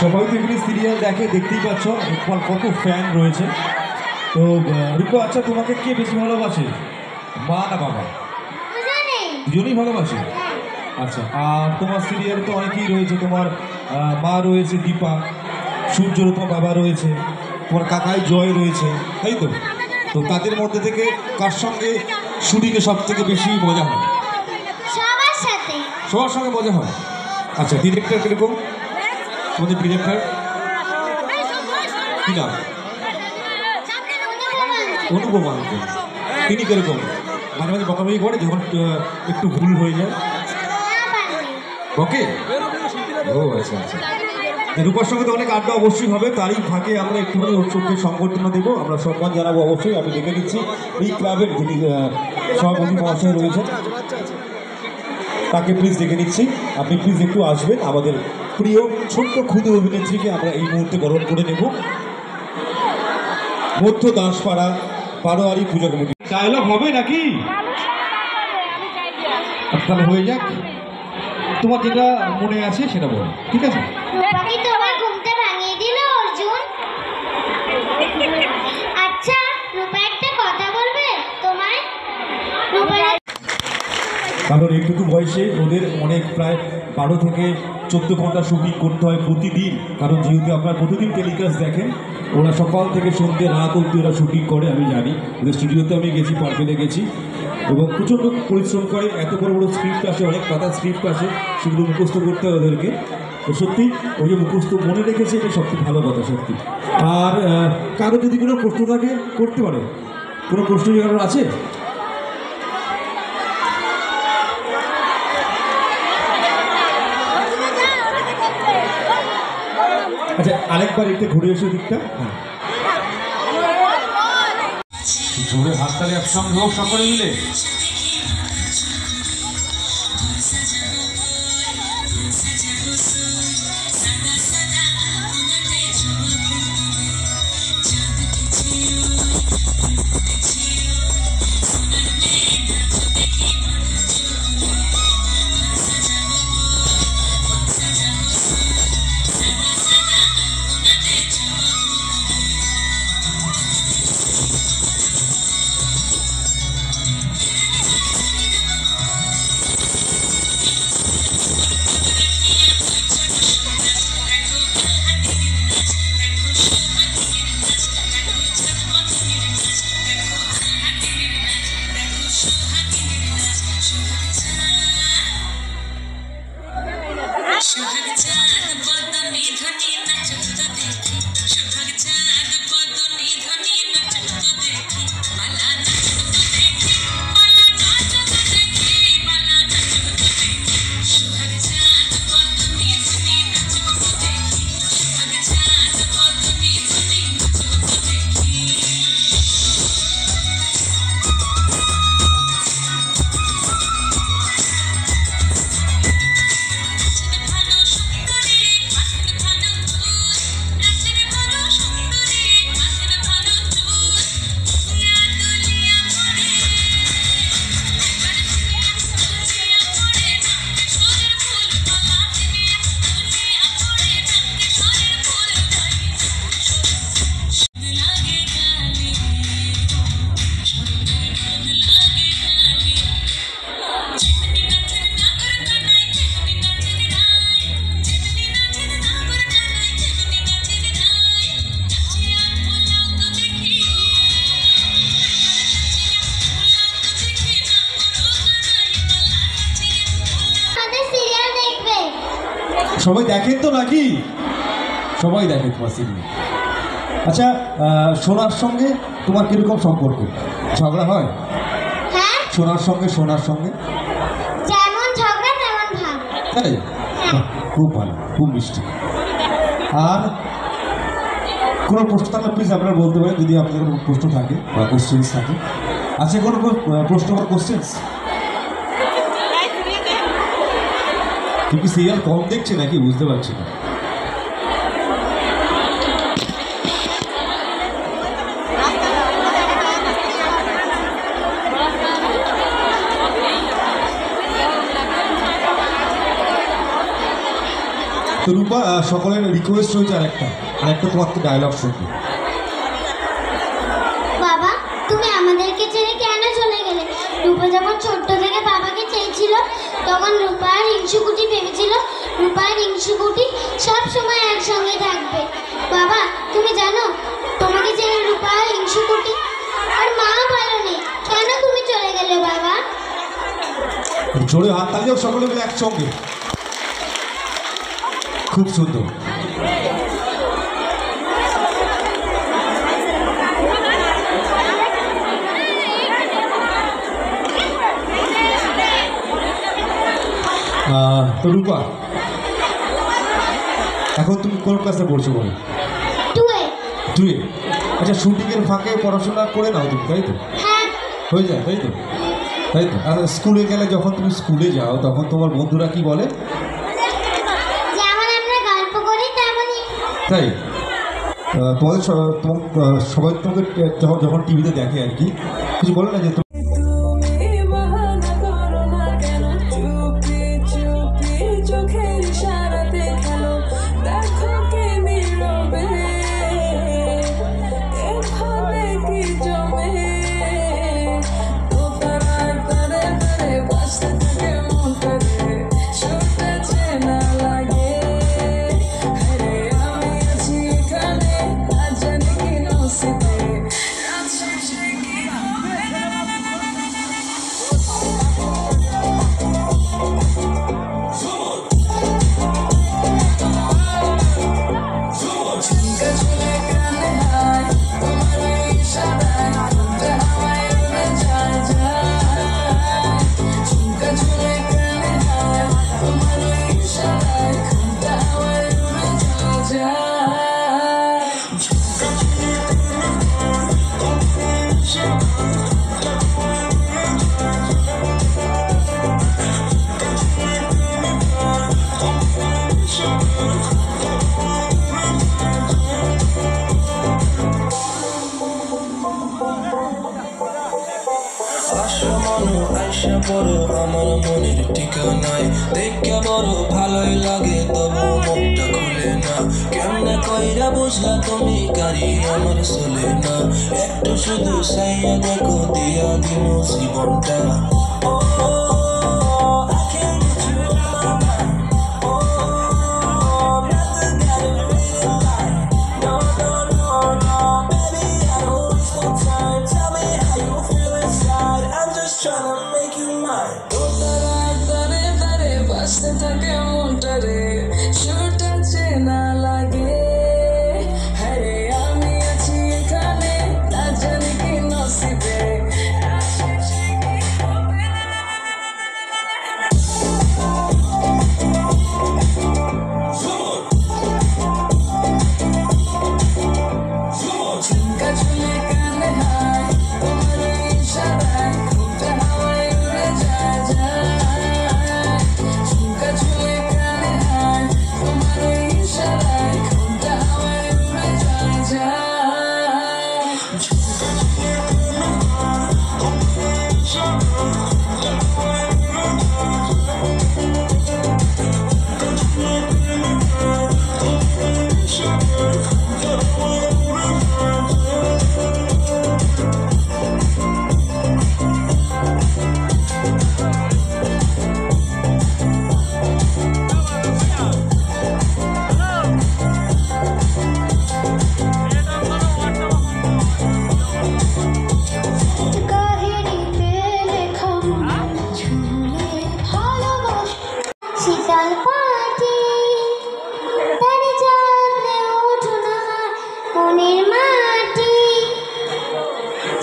সবাই তো এখানে সিরিয়াল দেখে, দেখতেই পাচ্ছ তোমার কত ফ্যান রয়েছে। তো রূপা, আচ্ছা তোমাকে কে বেশি ভালোবাসে, মা না বাবা? দুজনেই ভালোবাসে। আচ্ছা, আর তোমার সিরিয়ালে তো অনেকেই রয়েছে, তোমার মা রয়েছে দীপা, সূর্যর তোমার বাবা রয়েছে, তোমার কাকাই জয় রয়েছে, তাই তো? তো তাদের মধ্যে থেকে কার সঙ্গে শুটিংয়ে সব থেকে বেশি মজা হয়? সবার সাথে। সবার সঙ্গে মজা হয়। আচ্ছা, ডিরেক্টর কিরকম তোমাদের ডিরেক্টর? কি নাম? অনুপম আঙ্কেল। তিনি কিরকম? মাঝে মাঝে বকাবকি করে যখন একটু ভুল হয়ে যায়? ওকে। ও আচ্ছা আচ্ছা। রূপার সঙ্গে তো অনেক আড্ডা অবশ্যই হবে, তারই ফাঁকে আমরা একটুখানি ওর চোখে সংবর্ধনা দেবো, আমরা সম্মান জানাবো অবশ্যই। আমি দেখে নিচ্ছি এই ক্লাবের যিনি সভাপতি মহাশয় রয়েছেন, তাকে প্লিজ দেখে নিচ্ছি। আপনি প্লিজ একটু আসবেন, আমাদের প্রিয় ছোট্ট ক্ষুদে অভিনেত্রীকে আমরা এই মুহূর্তে বরণ করে নেব। মধ্য দাসপাড়া বারোয়ারি পূজা কমিটি। ডায়লগ হবে নাকি? তাহলে হয়ে যাক, তোমার যেটা মনে আছে সেটা বলো, ঠিক আছে? রূপাকে তোমার ঘুমটা ভাঙিয়ে দিল অর্জুন। আচ্ছা রূপা একটা কথা বলবে তোমায়। কারণ এইটুকু বয়সে ওদের অনেক প্রায় 12 থেকে 14 ঘন্টা শুটিং করতে হয় প্রতিদিন। কারণ যেহেতু আপনার প্রতিদিন টেলিকাস্ট দেখেন, ওরা সকাল থেকে সন্ধ্যে রাত অবধি ওরা শুটিং করে। আমি জানি, ওদের স্টুডিওতে আমি গেছি, পার্কেলে গেছি, এবং প্রচণ্ড পরিশ্রম করে। এত বড় বড় স্ক্রিপ্ট আসে, অনেক পাতা স্ক্রিপ্ট আসে, সেগুলো মুখস্থ করতে হয় ওদেরকে। তো সত্যি ওই যে মুখস্থ মনে রেখেছে, এটা সবচেয়ে ভালো কথা সত্যি। আর কারো যদি কোনো প্রশ্ন থাকে করতে পারে। কোনো প্রশ্ন কারোর আছে? আচ্ছা, আরেকবার একটু ঘুরে এসে দিকটা। হ্যাঁ, জোরে হাততালি একসঙ্গে হোক সকলে মিলে। সবাই দেখেন তো নাকি? সবাই দেখে তোমার সিরিয়াল। আচ্ছা, সোনার সঙ্গে তোমার কিরকম সম্পর্ক? ঝগড়া হয়? হ্যাঁ, সোনার সঙ্গে যেমন ঝগড়া তেমন ভাব। তাই? খুব ভালো, খুব মিষ্টি। আর কোনো প্রশ্ন থাকলে প্লিজ আপনারা বলতে পারেন, যদি আপনাদের কোনো প্রশ্ন থাকে বা কোশ্চেন্স থাকে। আছে কোনো প্রশ্ন বা কোশ্চেন্স? তুমি সিরিয়াল কম দেখছে নাকি বুঝতে পারছি না। তো রূপা, সকলের রিকোয়েস্ট রয়েছে আরেকটা তোমার ডায়লগ শুনবো। বাবা, তুমি আমাদেরকে ছেড়ে কেন চলে গেলে? রূপা যখন ছোট্ট থেকে বাবাকে চেয়েছিল, তখন রূপা আর হিংসুকুটি ভেবেছিল রূপা আর হিংসুকুটি সব সময় একসঙ্গে থাকবে। বাবা, তুমি জানো তোমাকে ছেড়ে রূপা আর হিংসুকুটি আর মাও ভালো নেই। কেন তুমি চলে গেলে বাবা? জোরে হাত তালিও সকলে মিলে একসঙ্গে। খুব সুন্দর। তো রূপা, এখন তুমি কোন ক্লাসে পড়ছো বলো? টুয়ে। টুয়ে। আচ্ছা, শুটিংয়ের ফাঁকে পড়াশোনা করে নাও তুমি, তাই তো? হ্যাঁ। হয়ে যায়, তাই তো? তাই তো। আর স্কুলে গেলে, যখন তুমি স্কুলে যাও, তখন তোমার বন্ধুরা কি বলে? যেমন আমরা গল্প করি তেমনই। তাই? তোমাদের সবাই তোমাকে যখন টিভিতে দেখে আর কি, কিছু বলে না যে আইসা বড় আমার মনের ঠিকানায়, দেখে বড় ভালোই লাগে, তবু মুখটা খুলে না। কেমনে কইরা বুঝলা তুমি গাড়ি আমার চলে না? একটু শুধু সাইয়া দেখো, দিয়া দিন জীবনটা। থাকে মনটারে, সুরটা চেনা লাগে। হ্যাঁ, আমি আছি এখানে, না জানি কি নসিবে। ঝুমকা ঝুলে কানে হায়, তোমার ইশারায় ঘুমটা হাওয়ায় উড়ে যায় যায়। শীতল পাটি তার জলে ওঠো না মনের মাটি,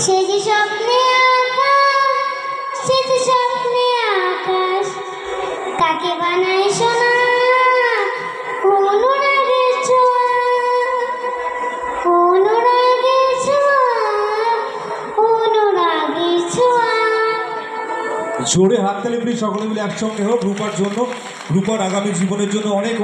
সে যে স্বপ্নে আকাশ, সে যে স্বপ্নে আকাশ, কাকে বানায় সোনা অনুরাগের ছোঁয়া, অনুরাগের ছোঁয়া, অনুরাগের ছোঁয়া। জোরে হাততালি প্লিজ সকলে মিলে একসঙ্গে হোক রূপার জন্য, রূপার আগামী জীবনের জন্য অনেক